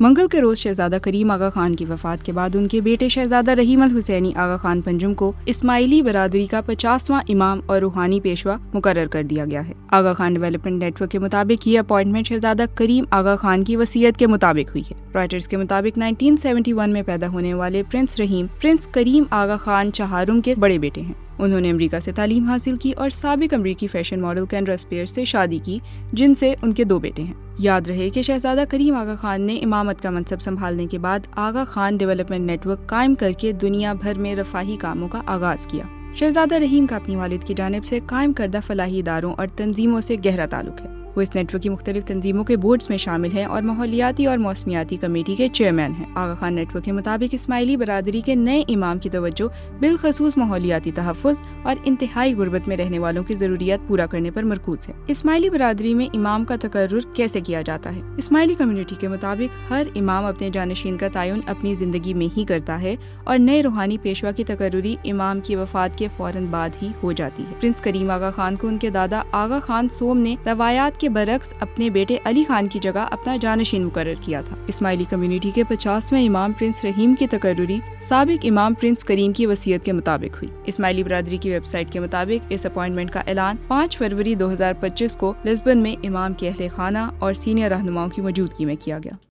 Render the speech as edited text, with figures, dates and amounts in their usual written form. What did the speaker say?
منگل کے روز شہزادہ کریم آغا خان کی وفات کے بعد ان کے بیٹے شہزادہ رحیم الحسینی آغا خان پنجم کو اسماعیلی برادری کا 50واں امام اور روحانی پیشوا مقرر کر دیا گیا ہے۔ آغا خان ڈیولپمنٹ نیٹ ورک کے مطابق یہ اپوائنٹمنٹ شہزادہ کریم آغا خان کی وصیت کے مطابق ہوئی ہے۔ رائٹرز کے مطابق 1971 میں پیدا ہونے والے پرنس رحیم پرنس کریم آغا خان چہارم کے بڑے بیٹے ہیں۔ انہوں نے امریکہ سے تعلیم حاصل کی اور سابق امریکی فیشن ماڈل کینڈرا اسپیئر سے شادی کی، جن سے ان کے 2 بیٹے ہیں۔ یاد رہے کہ شہزادہ کریم آغا خان نے امامت کا منصب سنبھالنے کے بعد آغا خان ڈیولپمنٹ نیٹ ورک قائم کر کے دنیا بھر میں رفاہی کاموں کا آغاز کیا۔ شہزادہ رحیم کا اپنی والد کی جانب سے قائم کردہ فلاحی اداروں اور تنظیموں سے گہرا تعلق ہے۔ وہ اس نیٹ ورک کی مختلف تنظیموں کے بورڈز میں شامل ہیں اور ماحولیاتی اور موسمیاتی کمیٹی کے چیئرمین ہیں۔ آغا خان نیٹ ورک کے مطابق اسماعیلی برادری کے نئے امام کی توجہ بالخصوص ماحولیاتی تحفظ اور انتہائی غربت میں رہنے والوں کی ضروریات پورا کرنے پر مرکوز ہے۔ اسماعیلی برادری میں امام کا تقرر کیسے کیا جاتا ہے؟ اسماعیلی کمیونٹی کے مطابق ہر امام اپنے جانشین کا تعین اپنی زندگی میں ہی کرتا ہے اور نئے روحانی پیشوا کی تقرری امام کی وفات کے فوراً بعد ہی ہو جاتی ہے۔ پرنس کریم آغا خان کو ان کے دادا آغا خان سوم نے روایات کے برعکس اپنے بیٹے علی خان کی جگہ اپنا جانشین مقرر کیا تھا۔ اسماعیلی کمیونٹی کے 50ویں امام پرنس رحیم کی تقرری سابق امام پرنس کریم کی وصیت کے مطابق ہوئی۔ اسماعیلی برادری کی ویب سائٹ کے مطابق اس اپوائنٹمنٹ کا اعلان 5 فروری 2025 کو لسبن میں امام کے اہل خانہ اور سینئر رہنماؤں کی موجودگی میں کیا گیا۔